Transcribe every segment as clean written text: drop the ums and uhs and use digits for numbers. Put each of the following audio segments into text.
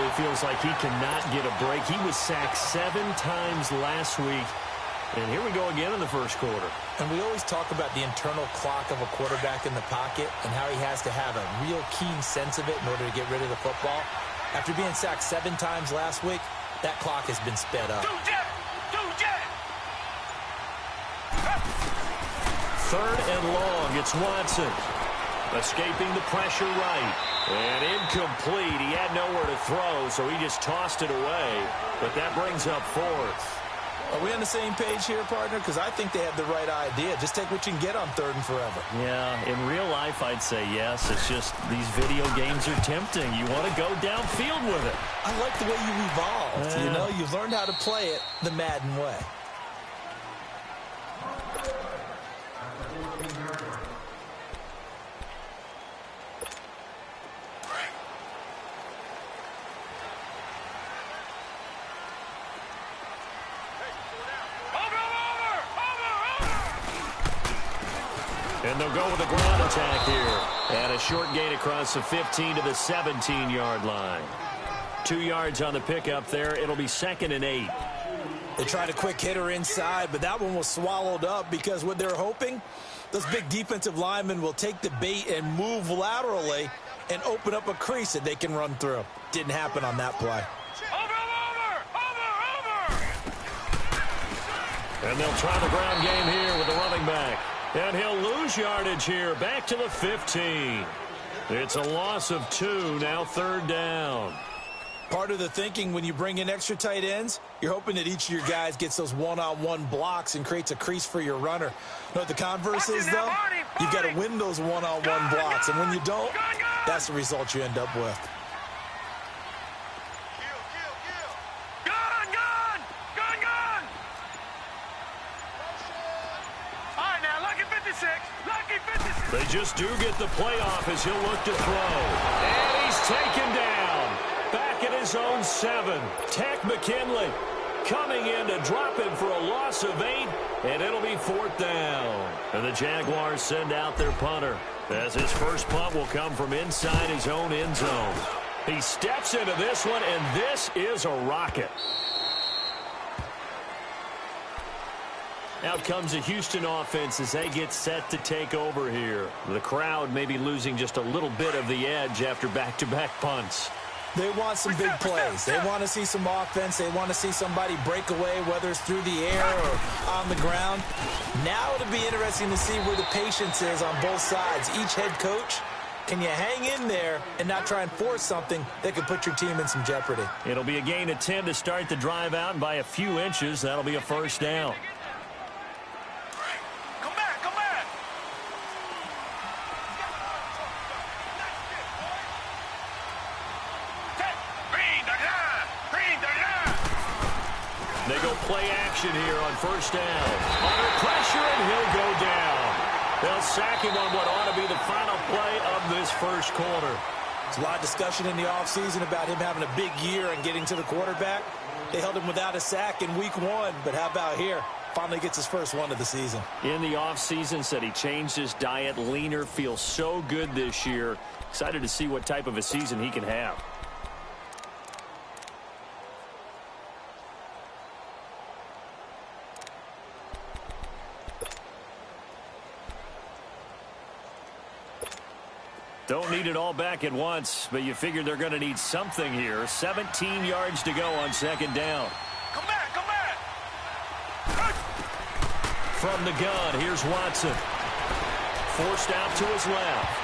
really feels like he cannot get a break. He was sacked 7 times last week. And here we go again in the first quarter. And we always talk about the internal clock of a quarterback in the pocket and how he has to have a real keen sense of it in order to get rid of the football. After being sacked 7 times last week, that clock has been sped up. Third and long, it's Watson. Escaping the pressure right. And incomplete. He had nowhere to throw, so he just tossed it away. But that brings up 4th. Are we on the same page here, partner? Because I think they have the right idea. Just take what you can get on 3rd and forever. Yeah, in real life, I'd say yes. It's just these video games are tempting. You want to go downfield with it. I like the way you evolved. You know, you've learned how to play it the Madden way. And they'll go with a ground attack here. And a short gain across the 15 to the 17-yard line. 2 yards on the pickup there. It'll be 2nd and 8. They tried a quick hitter inside, but that one was swallowed up because what they're hoping, those big defensive linemen will take the bait and move laterally and open up a crease that they can run through. Didn't happen on that play. And they'll try the ground game here with the running back. And he'll lose yardage here, back to the 15. It's a loss of 2, now 3rd down. Part of the thinking when you bring in extra tight ends, you're hoping that each of your guys gets those one-on-one blocks and creates a crease for your runner. You know what the converse is, though? You've got to win those one-on-one blocks, and when you don't, that's the result you end up with. They just do get the playoff as he'll look to throw. And he's taken down. Back at his own 7. Tech McKinley coming in to drop him for a loss of 8. And it'll be 4th down. And the Jaguars send out their punter, as his first punt will come from inside his own end zone. He steps into this one, and this is a rocket. Out comes the Houston offense as they get set to take over here. The crowd may be losing just a little bit of the edge after back-to-back punts. They want some big plays. They want to see some offense. They want to see somebody break away, whether it's through the air or on the ground. Now it'll be interesting to see where the patience is on both sides. Each head coach, can you hang in there and not try and force something that could put your team in some jeopardy? It'll be a gain of 10 to start the drive out, and by a few inches, that'll be a 1st down. They go play action here on 1st down. Under pressure, and he'll go down. They'll sack him on what ought to be the final play of this first quarter. There's a lot of discussion in the offseason about him having a big year and getting to the quarterback. They held him without a sack in week 1, but how about here? Finally gets his first one of the season. In the offseason, said he changed his diet, leaner, feels so good this year. Excited to see what type of a season he can have. Don't need it all back at once, but you figure they're going to need something here. 17 yards to go on 2nd down. Come back, come back. From the gun, here's Watson. Forced out to his left.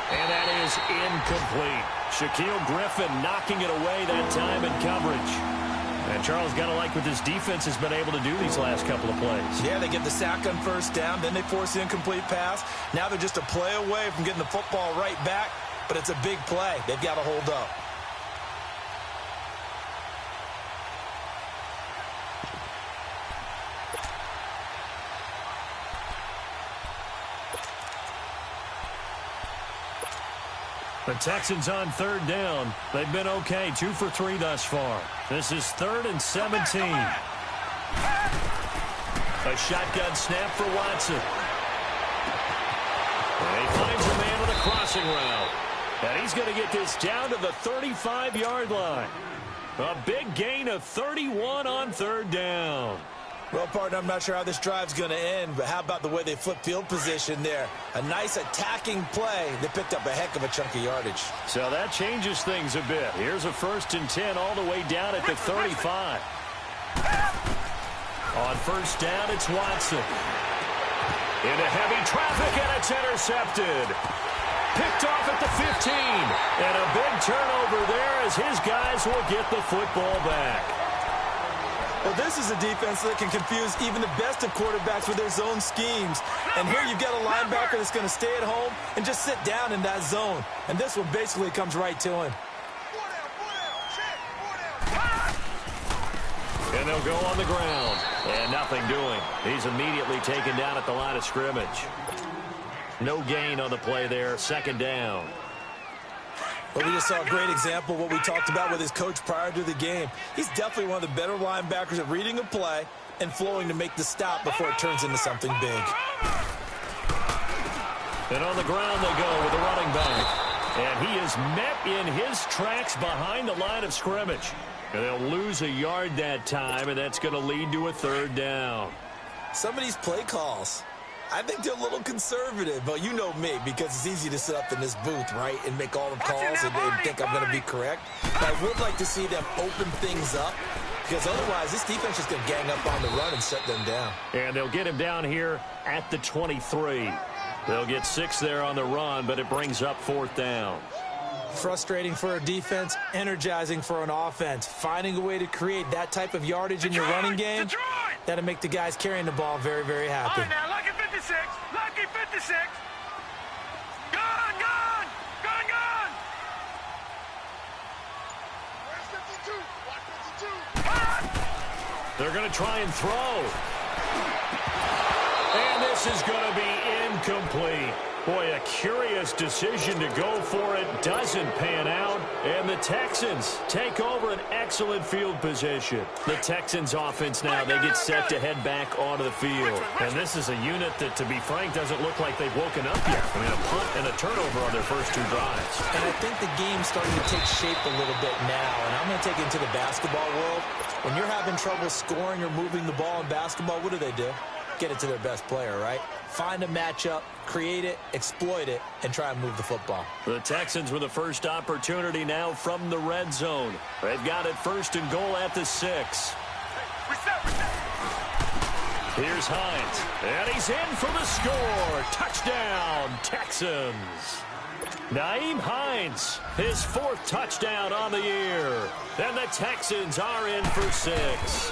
And that is incomplete. Shaquille Griffin knocking it away that time in coverage. And Charles, got to like what this defense has been able to do these last couple of plays. Yeah, they get the sack on 1st down, then they force the incomplete pass. Now they're just a play away from getting the football right back, but it's a big play. They've got to hold up. The Texans on 3rd down. They've been okay, 2 for 3 thus far. This is 3rd and 17. A shotgun snap for Watson. And he finds a man with a crossing route. And he's going to get this down to the 35-yard line. A big gain of 31 on third down. Well, partner, I'm not sure how this drive's going to end, but how about the way they flip field position there? A nice attacking play. They picked up a heck of a chunk of yardage. So that changes things a bit. Here's a 1st and 10 all the way down at the 35. On first down, it's Watson. Into heavy traffic, and it's intercepted. Picked off at the 15. And a big turnover there as his guys will get the football back. Well, this is a defense that can confuse even the best of quarterbacks with their zone schemes. And here you've got a linebacker that's going to stay at home and just sit down in that zone. And this one basically comes right to him. And they'll go on the ground. And nothing doing. He's immediately taken down at the line of scrimmage. No gain on the play there. 2nd down. Well, we just saw a great example of what we talked about with his coach prior to the game. He's definitely one of the better linebackers at reading a play and flowing to make the stop before it turns into something big. And on the ground they go with the running back. And he is met in his tracks behind the line of scrimmage. And they'll lose a yard that time, and that's going to lead to a 3rd down. Some of these play calls, I think they're a little conservative, but you know me, because it's easy to sit up in this booth, right, and make all the calls and think I'm going to be correct. But I would like to see them open things up, because otherwise this defense is going to gang up on the run and shut them down. And they'll get him down here at the 23. They'll get 6 there on the run, but it brings up 4th down. Frustrating for a defense, energizing for an offense. Finding a way to create that type of yardage in your running game, that'll make the guys carrying the ball very, very happy. All right, now, lucky 56, lucky 56. Gone, gone, gone, gone. Where's 52? Watch 52. They're going to try and throw. And this is going to be incomplete. Boy, a curious decision to go for it. Doesn't pan out. And the Texans take over an excellent field position. The Texans offense now, they get set to head back onto the field. And this is a unit that, to be frank, doesn't look like they've woken up yet. I mean, a punt and a turnover on their first 2 drives. And I think the game's starting to take shape a little bit now. And I'm going to take it into the basketball world. When you're having trouble scoring or moving the ball in basketball, what do? Get it to their best player, right? Find a matchup, create it, exploit it, and try and move the football. The Texans with the first opportunity now from the red zone. They've got it 1st and goal at the 6. Here's Hines, and he's in for the score. Touchdown, Texans. Nyheim Hines, his 4th touchdown on the year. And the Texans are in for 6.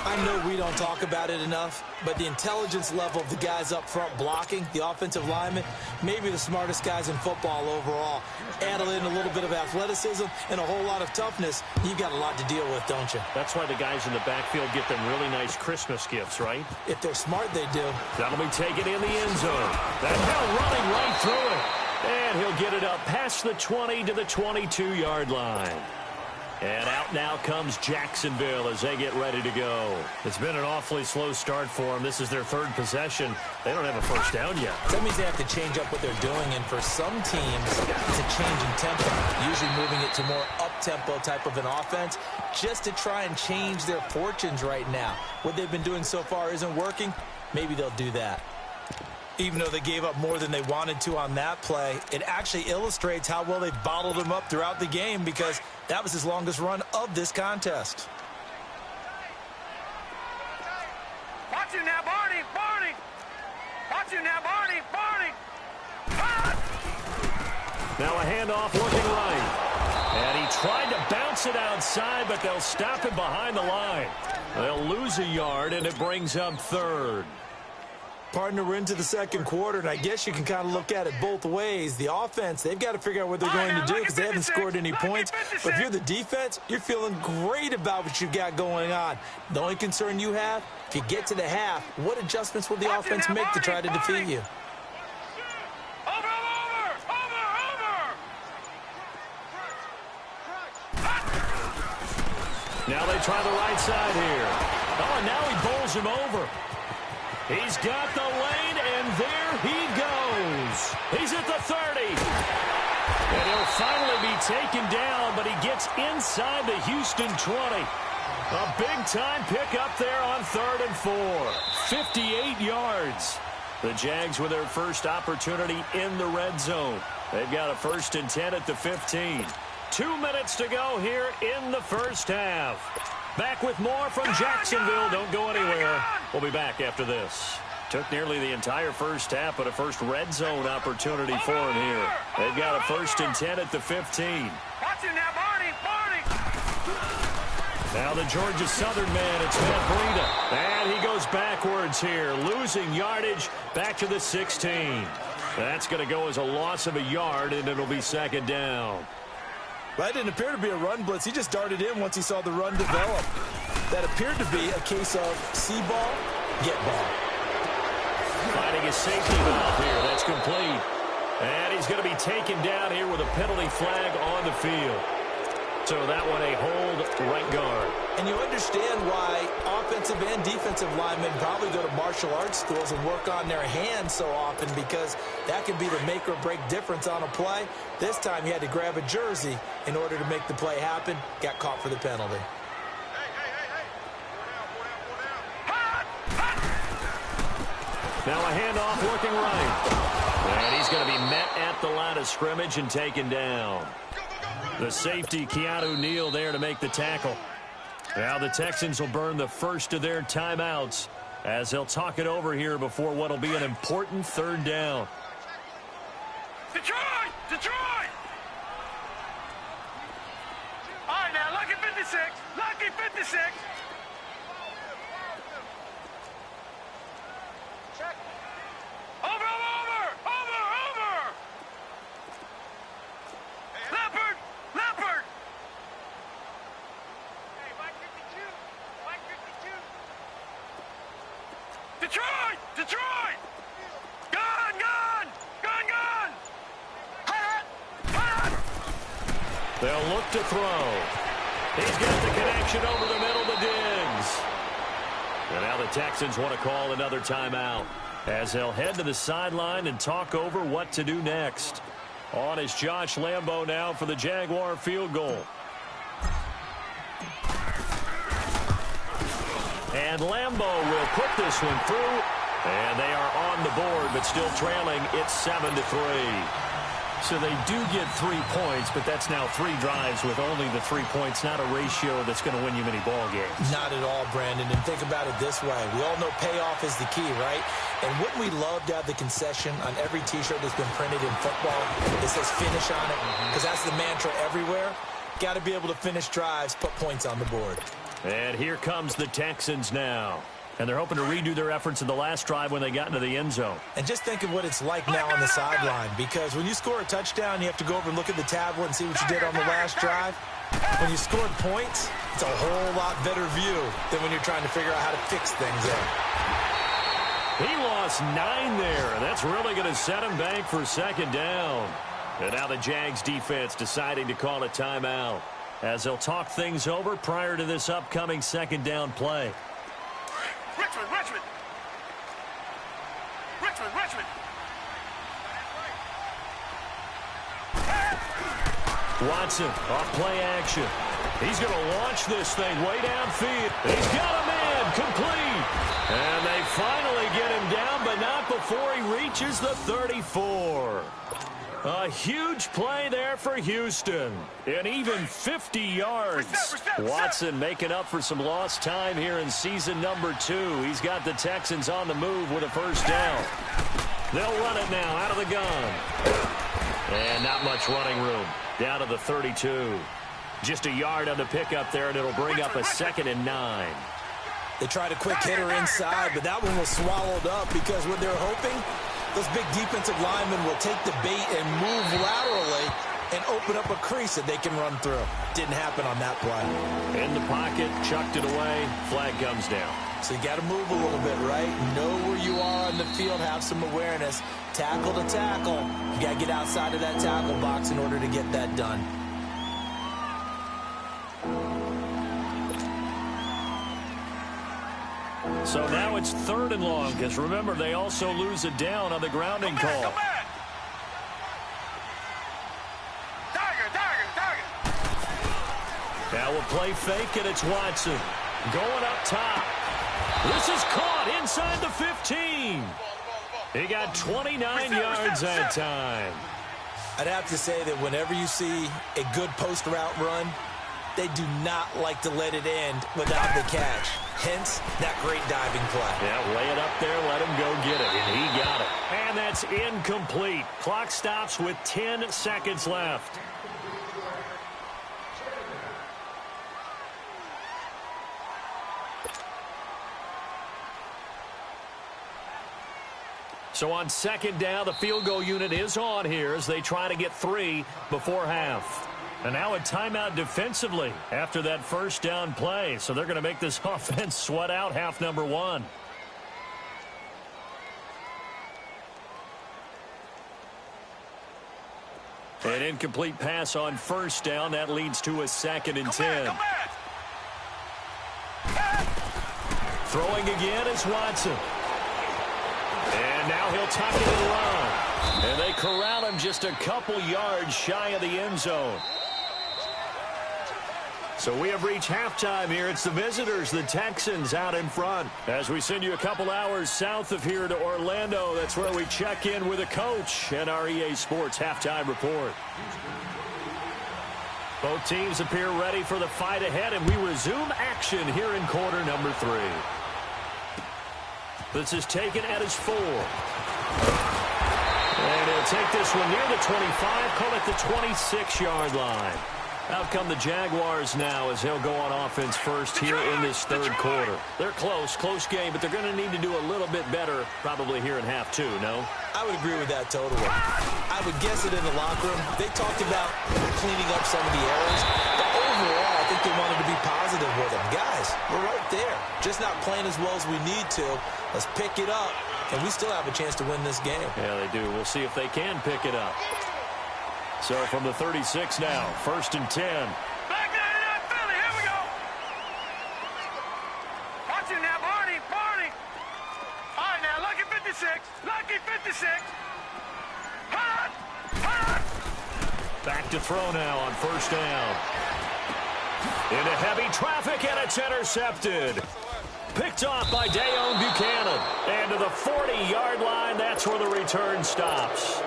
I know we don't talk about it enough, but the intelligence level of the guys up front blocking, the offensive linemen, maybe the smartest guys in football overall. Add in a little bit of athleticism and a whole lot of toughness, you've got a lot to deal with, don't you? That's why the guys in the backfield get them really nice Christmas gifts, right? If they're smart, they do. That'll be taken in the end zone. That ball running right through it. And he'll get it up past the 20 to the 22-yard line. And out now comes Jacksonville as they get ready to go. It's been an awfully slow start for them. This is their 3rd possession. They don't have a first down yet. That means they have to change up what they're doing, and for some teams, it's a change in tempo, usually moving it to more up-tempo type of an offense, just to try and change their fortunes right now. What they've been doing so far isn't working. Maybe they'll do that. Even though they gave up more than they wanted to on that play, it actually illustrates how well they've bottled him up throughout the game, because that was his longest run of this contest. Watch you now, Barney, Barney. Watch you now, Barney, Barney. Ah! Now a handoff looking right. And he tried to bounce it outside, but they'll stop him behind the line. They'll lose a yard, and it brings up 3rd. Partner, we're into the 2nd quarter, and I guess you can kind of look at it both ways. The offense, they've got to figure out what they're going to do because they haven't scored any points. But if you're the defense, you're feeling great about what you've got going on. The only concern you have, if you get to the half, what adjustments will the offense make to try to defeat you? Now they try the right side here. Oh, and now he bowls him over. He's got the lane, and there he goes. He's at the 30. And he'll finally be taken down, but he gets inside the Houston 20. A big-time pickup there on 3rd and 4. 58 yards. The Jags with their first opportunity in the red zone. They've got a 1st and 10 at the 15. 2 minutes to go here in the first half. Back with more from Jacksonville. Don't go anywhere. We'll be back after this. Took nearly the entire first half, but a first red zone opportunity for him here. They've got a 1st and 10 at the 15. Watch it now, Barney. Now the Georgia Southern man, it's Matt Breida. And he goes backwards here, losing yardage back to the 16. That's going to go as a loss of a yard, and it'll be 2nd down. That didn't appear to be a run blitz. He just darted in once he saw the run develop. That appeared to be a case of see ball, get ball. Finding a safety valve here. That's complete. And he's going to be taken down here with a penalty flag on the field. So that one a hold right guard. And you understand why offensive and defensive linemen probably go to martial arts schools and work on their hands so often, because that can be the make or break difference on a play. This time he had to grab a jersey in order to make the play happen. Got caught for the penalty. Now a handoff looking right. And he's going to be met at the line of scrimmage and taken down. The safety, Keanu Neal, there to make the tackle. Now the Texans will burn the first of their timeouts as they'll talk it over here before what will be an important 3rd down. Detroit! All right, now, lucky 56. Lucky 56. Check. Over. Leopard. Hey, Mike 52. Detroit. Gun. Hot. They'll look to throw. He's got the connection over the middle to Diggs. And now the Texans want to call another timeout as they'll head to the sideline and talk over what to do next. On is Josh Lambo now for the Jaguar field goal. And Lambo will put this one through. And they are on the board, but still trailing. It's 7-3. So they do get 3 points, but that's now 3 drives with only the 3 points, not a ratio that's going to win you many ball games. Not at all, Brandon. And think about it this way. We all know payoff is the key, right? And wouldn't we love to have the concession on every T-shirt that's been printed in football that says finish on it? Because that's the mantra everywhere. Got to be able to finish drives, put points on the board. And here comes the Texans now. And they're hoping to redo their efforts in the last drive when they got into the end zone. And just think of what it's like now on the sideline, because when you score a touchdown, you have to go over and look at the tablet and see what you did on the last drive. When you scored points, it's a whole lot better view than when you're trying to figure out how to fix things in. He lost 9 there, and that's really going to set him back for 2nd down. And now the Jags defense deciding to call a timeout as they'll talk things over prior to this upcoming 2nd down play. Richmond. Watson off play action. He's going to launch this thing way downfield. He's got a man complete. And they finally get him down, but not before he reaches the 34. A huge play there for Houston. And even 50 yards. Watson making up for some lost time here in season number 2. He's got the Texans on the move with a 1st down. They'll run it now out of the gun. And not much running room. Down to the 32. Just a yard on the pickup there, and it'll bring up a 2nd and 9. They tried a quick hitter inside, but that one was swallowed up because what they're hoping, those big defensive linemen will take the bait and move laterally and open up a crease that they can run through. Didn't happen on that play. In the pocket, chucked it away, flag comes down. So you got to move a little bit, right? Know where you are on the field, have some awareness. Tackle to tackle. You got to get outside of that tackle box in order to get that done. So now it's 3rd and long, because remember, they also lose it down on the grounding call. Now we'll play fake, and it's Watson. Going up top. This is caught inside the 15. He got 29 yards that time. I'd have to say that whenever you see a good post route run, they do not like to let it end without the catch. Hence, that great diving play. Yeah, lay it up there, let him go get it, and he got it. And that's incomplete. Clock stops with 10 seconds left. So on second down, the field goal unit is on here as they try to get 3 before half. And now a timeout defensively after that first down play. So they're going to make this offense sweat out half number 1. An incomplete pass on first down. That leads to a 2nd and 10. Throwing again is Watson. And now he'll tuck it and run. And they corral him just a couple yards shy of the end zone. So we have reached halftime here. It's the visitors, the Texans, out in front. As we send you a couple hours south of here to Orlando, that's where we check in with a coach and our EA Sports halftime report. Both teams appear ready for the fight ahead, and we resume action here in quarter number 3. This is taken at his 4. And he'll take this one near the 25, call it the 26-yard line. Out come the Jaguars now as they'll go on offense first here in this third quarter. They're close game, but they're going to need to do a little bit better probably here in half 2, no? I would agree with that totally. I would guess it in the locker room. They talked about cleaning up some of the errors, but overall, I think they wanted to be positive with them. Guys, we're right there. Just not playing as well as we need to. Let's pick it up, and we still have a chance to win this game. Yeah, they do. We'll see if they can pick it up. So from the 36 now, 1st and 10. Back 99 Philly, here we go. Watch it now, Barney. All right, now, lucky 56. Hot. Back to throw now on 1st down. Into heavy traffic, and it's intercepted. Picked off by DA-HULK-65's. And to the 40-yard line, that's where the return stops.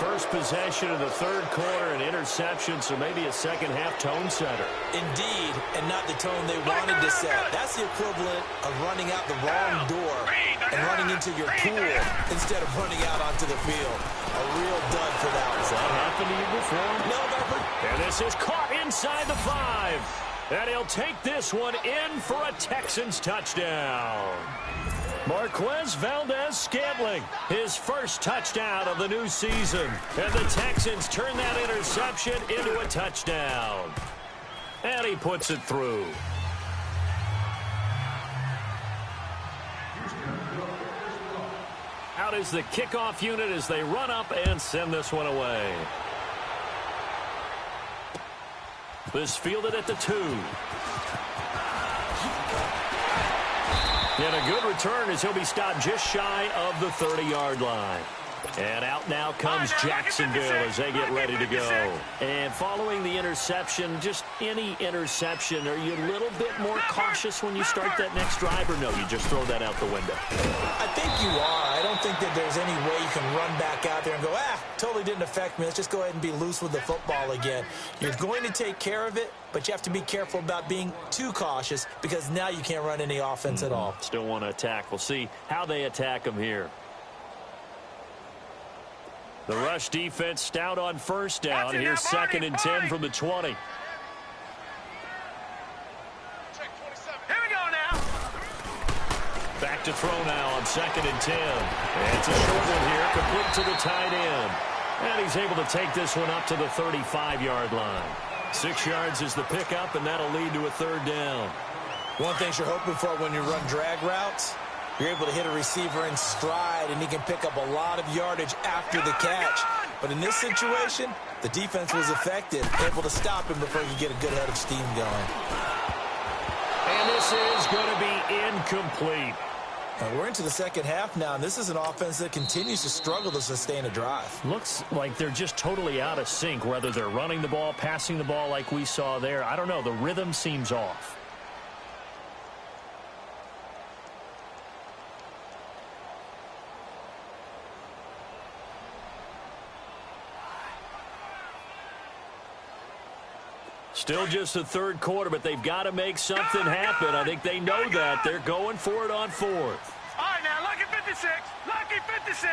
First possession of the third quarter, an interception, so maybe a second-half tone setter. Indeed, and not the tone they wanted to set. That's the equivalent of running out the wrong door and running into your pool instead of running out onto the field. A real dud for that one. Has that happened to you before? No, never. And this is caught inside the 5. And he'll take this one in for a Texans touchdown. Marquez Valdez-Scantling, his first touchdown of the new season. And the Texans turn that interception into a touchdown. And he puts it through. Out is the kickoff unit as they run up and send this one away. This fielded at the 2. And a good return as he'll be stopped just shy of the 30-yard line. And out now comes Jacksonville as they get ready to go. And following the interception, just any interception, are you a little bit more cautious when you start that next drive, or no, you just throw that out the window? I think you are. I don't think that there's any way you can run back out there and go, totally didn't affect me. Let's just go ahead and be loose with the football again. You're going to take care of it, but you have to be careful about being too cautious because now you can't run any offense at all. Still want to attack. We'll see how they attack them here. The rush defense stout on first down. Here's 2nd and 10 from the 20. Here we go now. Back to throw now on 2nd and 10. And it's a short one here, complete to the tight end. And he's able to take this one up to the 35-yard line. 6 yards is the pickup, and that'll lead to a 3rd down. One thing you're hoping for when you run drag routes, you're able to hit a receiver in stride, and he can pick up a lot of yardage after the catch. But in this situation, the defense was effective, able to stop him before he could get a good head of steam going. And this is going to be incomplete. We're into the second half now, and this is an offense that continues to struggle to sustain a drive. Looks like they're just totally out of sync, whether they're running the ball, passing the ball like we saw there. I don't know. The rhythm seems off. Still just the third quarter, but they've got to make something happen. I think they know that. They're going for it on fourth. All right, now, lucky 56. Lucky 56.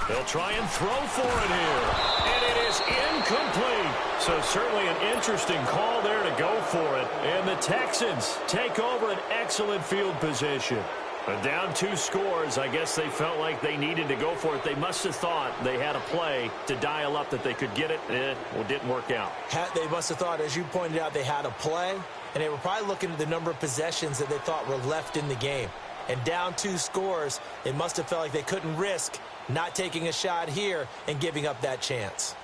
They'll try and throw for it here. And it is incomplete. So certainly an interesting call there to go for it. And the Texans take over an excellent field position. But down 2 scores, I guess they felt like they needed to go for it. They must have thought they had a play to dial up that they could get it. Well, it didn't work out. They must have thought, as you pointed out, they had a play, and they were probably looking at the number of possessions that they thought were left in the game. And down 2 scores, they must have felt like they couldn't risk not taking a shot here and giving up that chance.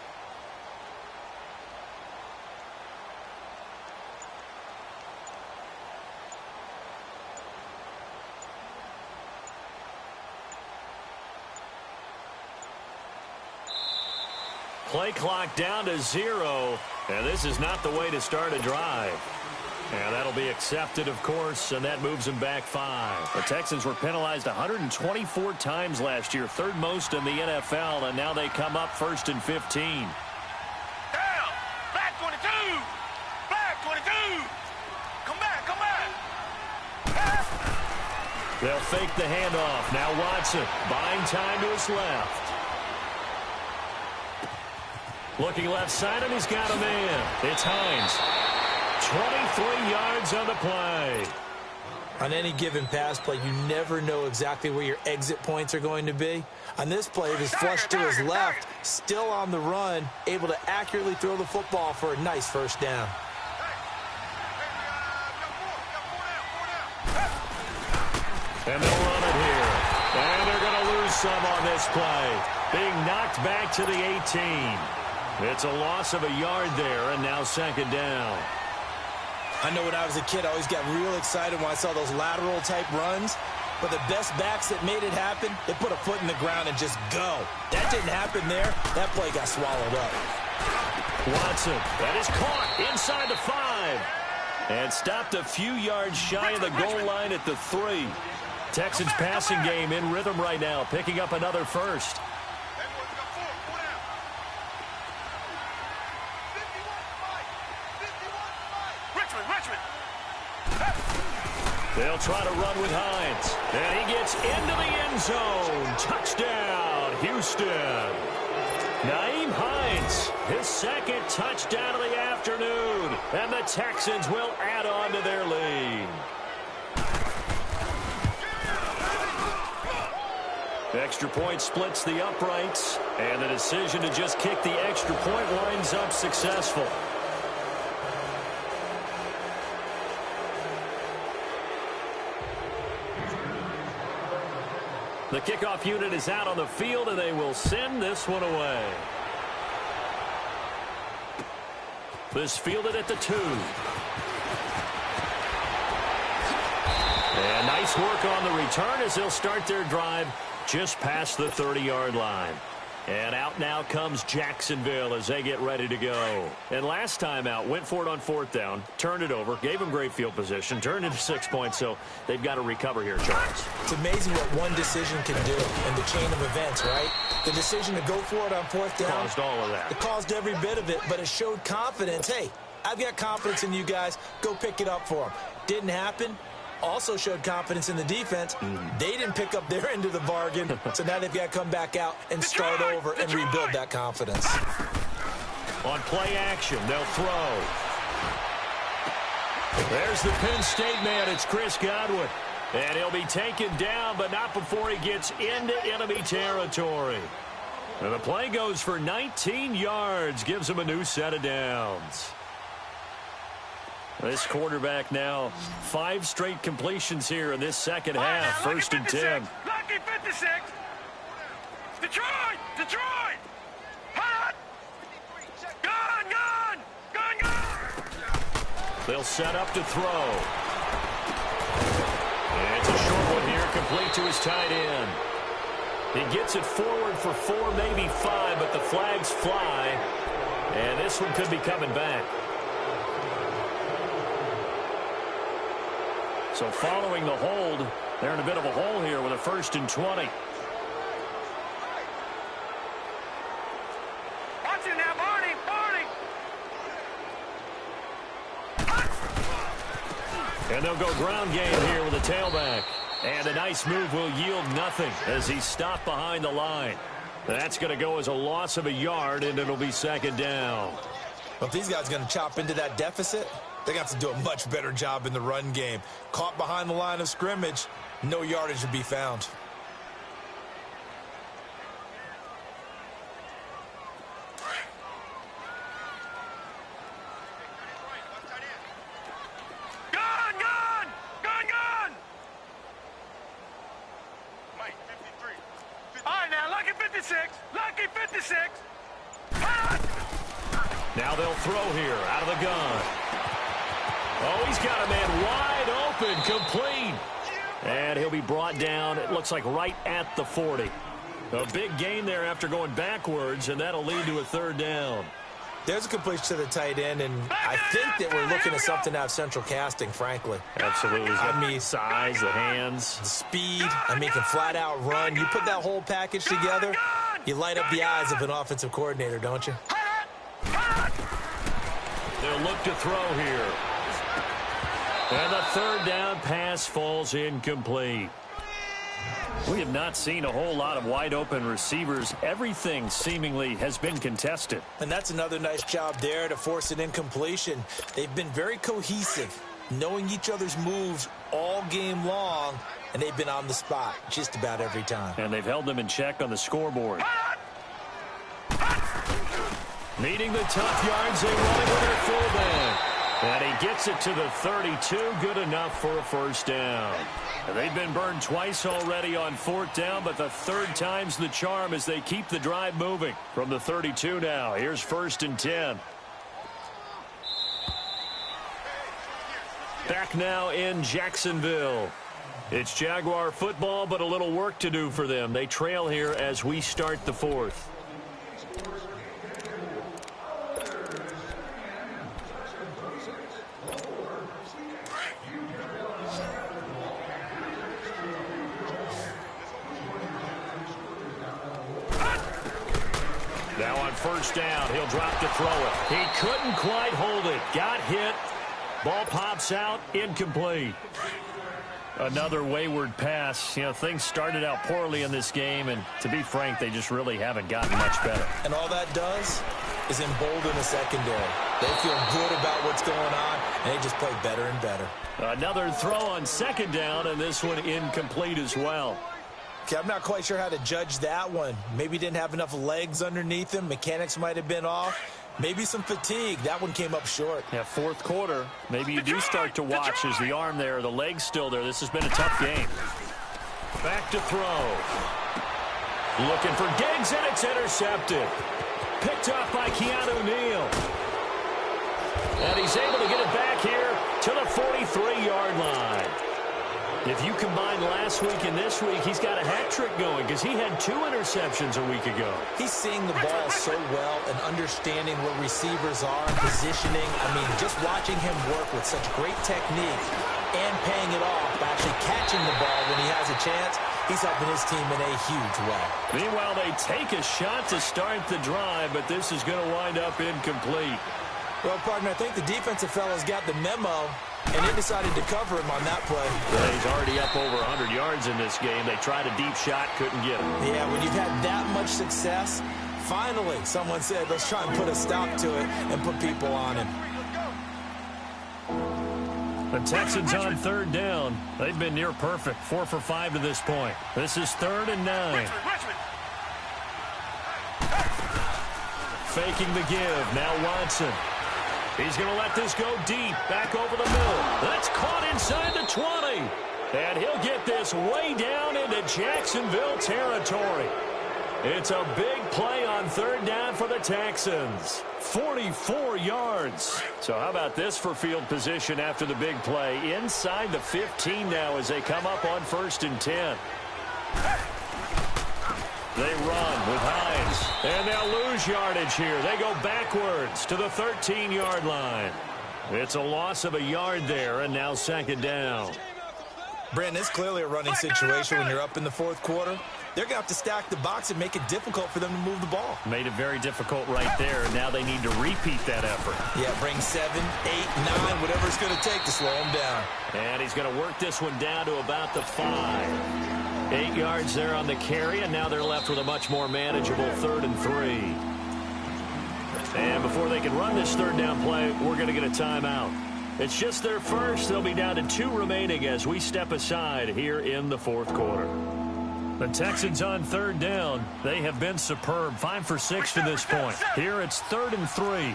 Play clock down to 0, and this is not the way to start a drive. And that'll be accepted, of course, and that moves them back 5. The Texans were penalized 124 times last year, 3rd most in the NFL, and now they come up 1st and 15. Down. Back 22. Back 22. Come back, come back. They'll fake the handoff. Now Watson buying time to his left. Looking left side, and he's got a man. It's Hines. 23 yards on the play. On any given pass play, you never know exactly where your exit points are going to be. On this play, it was flushed to his left, still on the run, able to accurately throw the football for a nice first down. And they'll run it here. And they're going to lose some on this play. Being knocked back to the 18. It's a loss of a yard there, and now 2nd down. I know when I was a kid, I always got real excited when I saw those lateral-type runs. But the best backs that made it happen, they put a foot in the ground and just go. That didn't happen there. That play got swallowed up. Watson, that is caught inside the 5. And stopped a few yards shy of the goal line at the 3. Texans passing game in rhythm right now, picking up another first. They'll try to run with Hines. And he gets into the end zone. Touchdown, Houston. Nyheim Hines, his 2nd touchdown of the afternoon. And the Texans will add on to their lead. Extra point splits the uprights. And the decision to just kick the extra point winds up successful. The kickoff unit is out on the field, and they will send this one away. This fielded at the 2. And nice work on the return as they'll start their drive just past the 30-yard line. And out now comes Jacksonville as they get ready to go. And last time out, went for it on 4th down, turned it over, gave them great field position, turned into 6 points, so they've got to recover here, Charles. It's amazing what one decision can do in the chain of events, right? The decision to go for it on 4th down. Caused all of that. It caused every bit of it, but it showed confidence. Hey, I've got confidence in you guys. Go pick it up for them. Didn't happen. Also showed confidence in the defense. They didn't pick up their end of the bargain, so now they've got to come back out and start over and rebuild that confidence. On play action, they'll throw. There's the Penn State man. It's Chris Godwin. And he'll be taken down, but not before he gets into enemy territory. And the play goes for 19 yards, gives him a new set of downs. This quarterback now 5 straight completions here in this second half. 1st and 10. Lucky 56. Detroit! Detroit! Hot! Gun! Gun! Gun! Gun! They'll set up to throw. And it's a short one here, complete to his tight end. He gets it forward for 4, maybe 5, but the flags fly. And this one could be coming back. So following the hold, they're in a bit of a hole here with a 1st and 20. Watch it now, Barney! And they'll go ground game here with a tailback. And a nice move will yield nothing as he's stopped behind the line. That's going to go as a loss of a yard, and it'll be 2nd down. Well, if these guys are going to chop into that deficit, they got to do a much better job in the run game. Caught behind the line of scrimmage, no yardage to be found. Lucky 56. Now they'll throw here out of the gun. Oh, he's got a man wide open, complete. And he'll be brought down, it looks like right at the 40. A big gain there after going backwards, and that'll lead to a 3rd down. There's a completion to the tight end, and I think that we're looking at something out of central casting, frankly. Absolutely. I mean, size, the hands. the speed. I mean, can flat out run. You put that whole package together, you light up the eyes of an offensive coordinator, don't you? They'll look to throw here. And the 3rd down pass falls incomplete. We have not seen a whole lot of wide-open receivers. Everything seemingly has been contested. And that's another nice job there to force an incompletion. They've been very cohesive, knowing each other's moves all game long, and they've been on the spot just about every time. And they've held them in check on the scoreboard. Needing the tough yards, they run it with their fullback. And he gets it to the 32, good enough for a 1st down. And they've been burned twice already on 4th down, but the 3rd time's the charm as they keep the drive moving. From the 32 now, here's 1st and 10. Back now in Jacksonville. It's Jaguar football, but a little work to do for them. They trail here as we start the 4th. Now on 1st down, he'll drop to throw it. He couldn't quite hold it. Got hit. Ball pops out, incomplete. Another wayward pass. You know, things started out poorly in this game, and to be frank, they just really haven't gotten much better. And all that does is embolden the secondary. They feel good about what's going on, and they just play better and better. Another throw on 2nd down, and this one incomplete as well. Okay, I'm not quite sure how to judge that one. Maybe didn't have enough legs underneath him. Mechanics might have been off. Maybe some fatigue. That one came up short. Yeah, 4th quarter. Maybe you do start to watch as the arm there, the leg's still there. This has been a tough game. Back to throw. Looking for Diggs, and it's intercepted. Picked up by Keanu Neal. And he's able to get it back here to the 43-yard line. If you combine last week and this week, he's got a hat trick going because he had 2 interceptions a week ago. He's seeing the ball so well and understanding where receivers are and positioning. I mean, just watching him work with such great technique and paying it off by actually catching the ball when he has a chance, he's helping his team in a huge way. Meanwhile, they take a shot to start the drive, but this is going to wind up incomplete. Well, partner, I think the defensive fellas got the memo, and they decided to cover him on that play. Well, he's already up over 100 yards in this game. They tried a deep shot, couldn't get him. Yeah, when you've had that much success, finally someone said, let's try and put a stop to it and put people on him. The Texans on 3rd down. They've been near perfect, 4 for 5 to this point. This is 3rd and 9. Faking the give. Now Watson. He's going to let this go deep, back over the middle. That's caught inside the 20. And he'll get this way down into Jacksonville territory. It's a big play on third down for the Texans. 44 yards. So how about this for field position after the big play? Inside the 15 now as they come up on 1st and 10. They run with Hines. And they'll lose yardage here. They go backwards to the 13-yard line. It's a loss of a yard there, and now 2nd down. Brandon, it's clearly a running situation when you're up in the 4th quarter. They're going to have to stack the box and make it difficult for them to move the ball. Made it very difficult right there. Now they need to repeat that effort. Yeah, bring 7, 8, 9, whatever it's going to take to slow him down. And he's going to work this one down to about the 5. 8 yards there on the carry, and now they're left with a much more manageable 3rd and 3. And before they can run this 3rd down play, we're going to get a timeout. It's just their first. They'll be down to 2 remaining as we step aside here in the 4th quarter. The Texans on 3rd down. They have been superb. 5 for 6 to this point. Here it's 3rd and 3.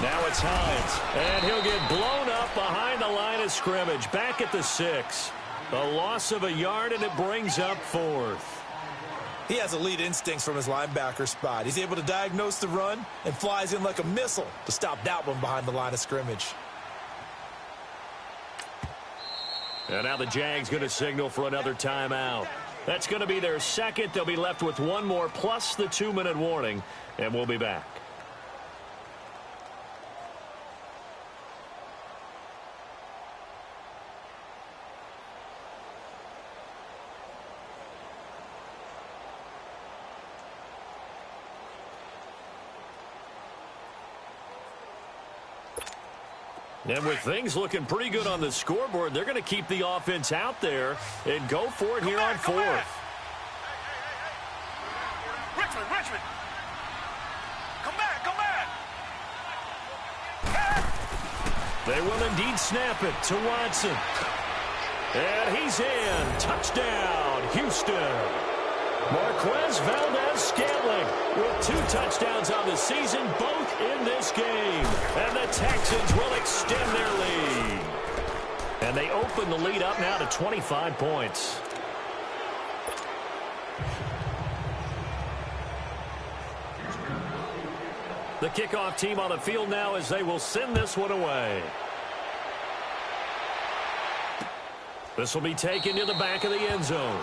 Now it's Hines. And he'll get blown up behind the line of scrimmage. Back at the 6. A loss of a yard, and it brings up 4th. He has elite instincts from his linebacker spot. He's able to diagnose the run and flies in like a missile to stop that one behind the line of scrimmage. And now the Jags going to signal for another timeout. That's going to be their 2nd. They'll be left with 1 more plus the 2-minute warning, and we'll be back. And with things looking pretty good on the scoreboard, they're going to keep the offense out there and go for it here on 4th. Richmond. Come back. They will indeed snap it to Watson. And he's in. Touchdown, Houston. Marquez Valdez-Scantling with 2 touchdowns on the season, both in this game. And the Texans will extend their lead. And they open the lead up now to 25 points. The kickoff team on the field now as they will send this one away. This will be taken to the back of the end zone.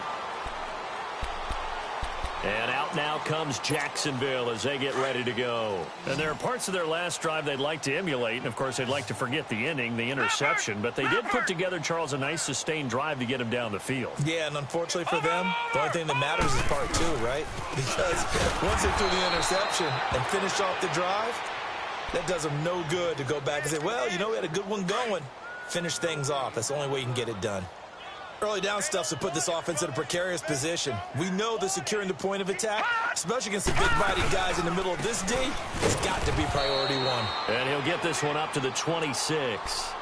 And out now comes Jacksonville as they get ready to go. And there are parts of their last drive they'd like to emulate. And, of course, they'd like to forget the inning, the interception. But they did put together, Charles, a nice sustained drive to get him down the field. Yeah, and unfortunately for them, the only thing that matters is part 2, right? Because once they threw the interception and finished off the drive, that does them no good to go back and say, well, you know, we had a good one going. Finish things off. That's the only way you can get it done. Early down stuff's to put this offense in a precarious position. We know that securing the point of attack, especially against the big mighty guys in the middle of this D, has got to be priority 1. And he'll get this one up to the 26.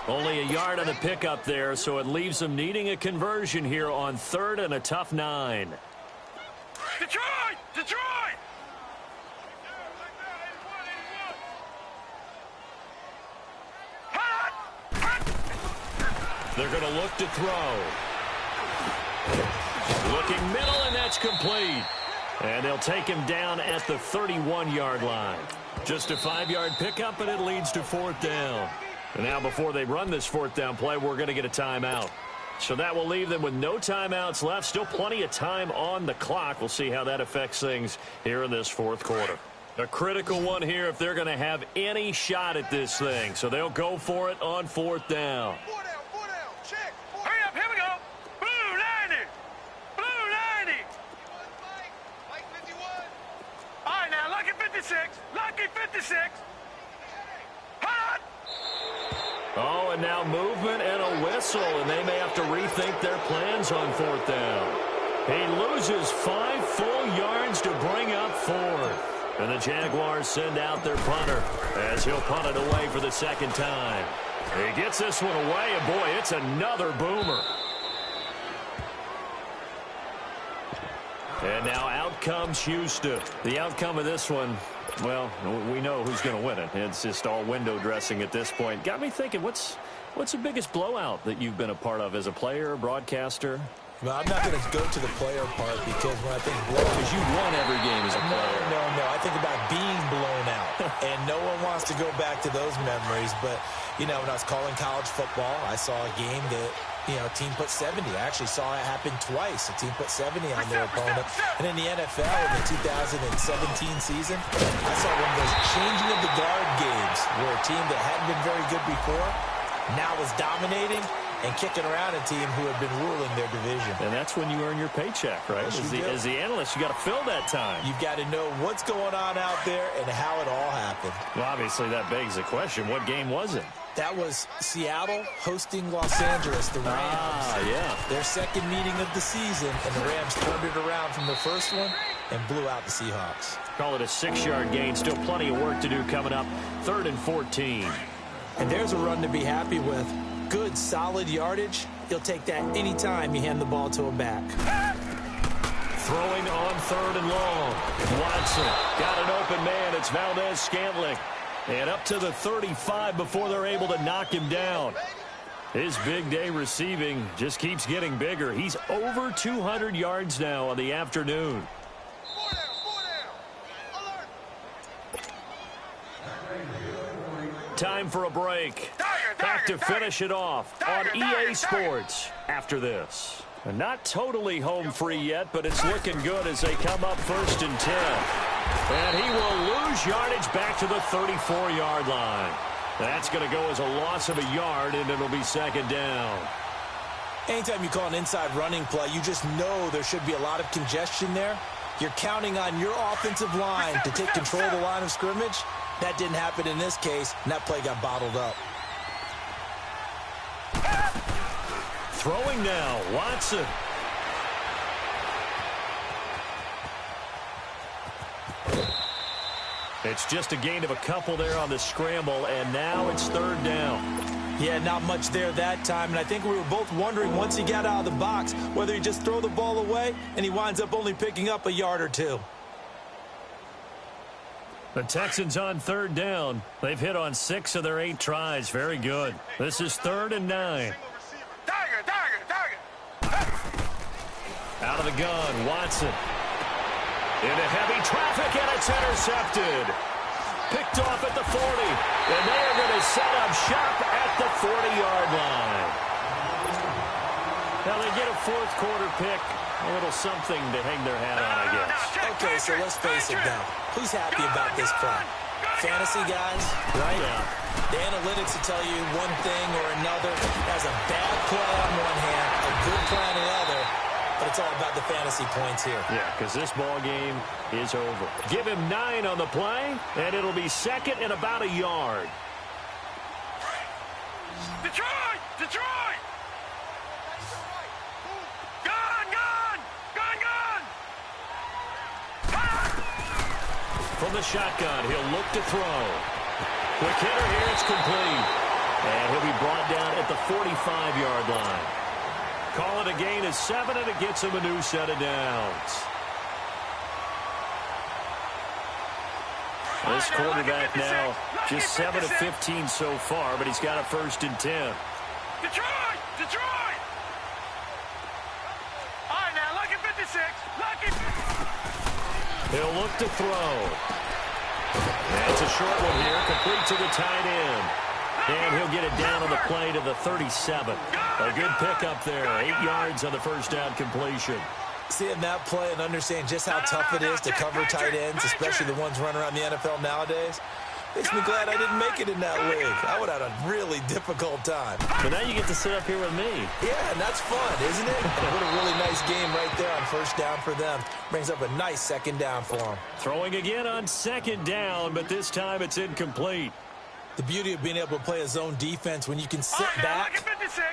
Only a yard on the pickup there, so it leaves them needing a conversion here on 3rd and a tough 9. Detroit! They're going to look to throw. Looking middle, and that's complete. And they'll take him down at the 31-yard line. Just a 5-yard pickup, and it leads to 4th down. And now before they run this 4th down play, we're going to get a timeout. So that will leave them with no timeouts left. Still plenty of time on the clock. We'll see how that affects things here in this 4th quarter. A critical one here if they're going to have any shot at this thing. So they'll go for it on 4th down. Hurry up, here we go. Blue 90. All right, now, lucky 56. Hot. Oh, and now movement and a whistle, and they may have to rethink their plans on 4th down. He loses 5 full yards to bring up 4th. And the Jaguars send out their punter as he'll punt it away for the 2nd time. He gets this one away, and boy, it's another boomer. And now out comes Houston. The outcome of this one, well, we know who's going to win it. It's just all window dressing at this point. Got me thinking, what's the biggest blowout that you've been a part of as a player, broadcaster? Well, I'm not going to go to the player part because when I think blown, because you won every game as a player. No. I think about being blown out, and no one wants to go back to those memories. But, you know, when I was calling college football, I saw a game that, you know, a team put 70. I actually saw it happen twice. A team put 70 on their opponent. And in the NFL, in the 2017 season, I saw one of those changing of the guard games where a team that hadn't been very good before now was dominating and kicking around a team who had been ruling their division. And that's when you earn your paycheck, right? As the analyst, you got to fill that time. You've got to know what's going on out there and how it all happened. Well, obviously, that begs the question, what game was it? That was Seattle hosting Los Angeles, the Rams. Yeah. Their second meeting of the season, and the Rams turned it around from the first one and blew out the Seahawks. Call it a 6-yard gain. Still plenty of work to do coming up. 3rd and 14. And there's a run to be happy with. Good, solid yardage. You'll take that anytime you hand the ball to a back. Throwing on 3rd and long. Watson got an open man. It's Valdez-Scantling. And up to the 35 before they're able to knock him down. His big day receiving just keeps getting bigger. He's over 200 yards now on the afternoon. Time for a break. Back to finish it off on EA Sports after this. And not totally home free yet, but it's looking good as they come up 1st and 10. And he will lose yardage back to the 34-yard line. That's going to go as a loss of a yard, and it'll be 2nd down. Anytime you call an inside running play, you just know there should be a lot of congestion there. You're counting on your offensive line to take control of the line of scrimmage. That didn't happen in this case, and that play got bottled up. Throwing now, Watson. It's just a gain of a couple there on the scramble, and now it's 3rd down. Yeah, not much there that time, and I think we were both wondering once he got out of the box whether he just throw the ball away, and he winds up only picking up a yard or two. The Texans on 3rd down. They've hit on 6 of their 8 tries. Very good. This is 3rd and 9. Out of the gun, Watson. Into heavy traffic, and it's intercepted. Picked off at the 40. And they are going to set up shop at the 40-yard line. Now they get a 4th quarter pick. A little something to hang their hat on, I guess. Okay, so let's face it now. Who's happy about this play? Fantasy guys, right? Yeah. The analytics will tell you one thing or another. Has a bad play on one hand, a good play on the other, but it's all about the fantasy points here. Yeah, because this ball game is over. Give him 9 on the play, and it'll be 2nd and about a yard. Detroit! Detroit! Gun! From the shotgun, he'll look to throw. Quick hitter here, it's complete. And he'll be brought down at the 45-yard line. Call it a gain of 7, and it gets him a new set of downs. This quarterback now just 7 of 15 so far, but he's got a 1st and 10. Detroit! Detroit! All right, now, lucky 56. Lucky. He'll look to throw. That's a short one here, complete to the tight end. And he'll get it down on the play to the 37. A good pickup there, 8 yards on the 1st down completion. Seeing that play and understand just how tough it is to cover tight ends, especially the ones running around the NFL nowadays, makes me glad I didn't make it in that league. I would have had a really difficult time. But now you get to sit up here with me. Yeah, and that's fun, isn't it? And what a really nice game right there on 1st down for them. Brings up a nice 2nd down for them. Throwing again on 2nd down, but this time it's incomplete. The beauty of being able to play a zone defense when you can sit back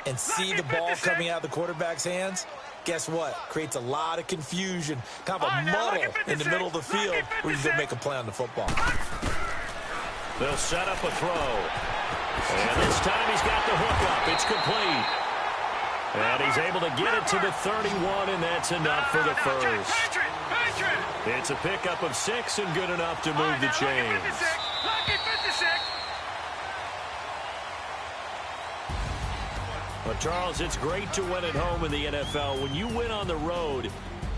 and see the ball coming out of the quarterback's hands, guess what? Creates a lot of confusion, kind of a muddle in the middle of the field where you can make a play on the football. They'll set up a throw. And this time he's got the hook up. It's complete. And he's able to get it to the 31, and that's enough for the 1st. It's a pickup of 6 and good enough to move the chains. A Well, Charles, it's great to win at home in the NFL. When you win on the road,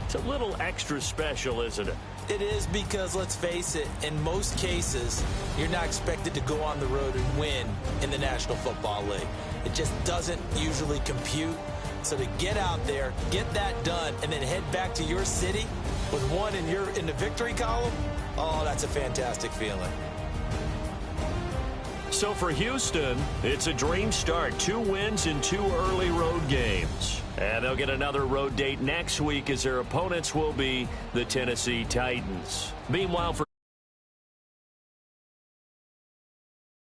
it's a little extra special, isn't it? It is, because, let's face it, in most cases, you're not expected to go on the road and win in the National Football League. It just doesn't usually compute. So to get out there, get that done, and then head back to your city with one in the victory column, oh, that's a fantastic feeling. So for Houston, it's a dream start. 2 wins in 2 early road games. And they'll get another road date next week as their opponents will be the Tennessee Titans. Meanwhile, for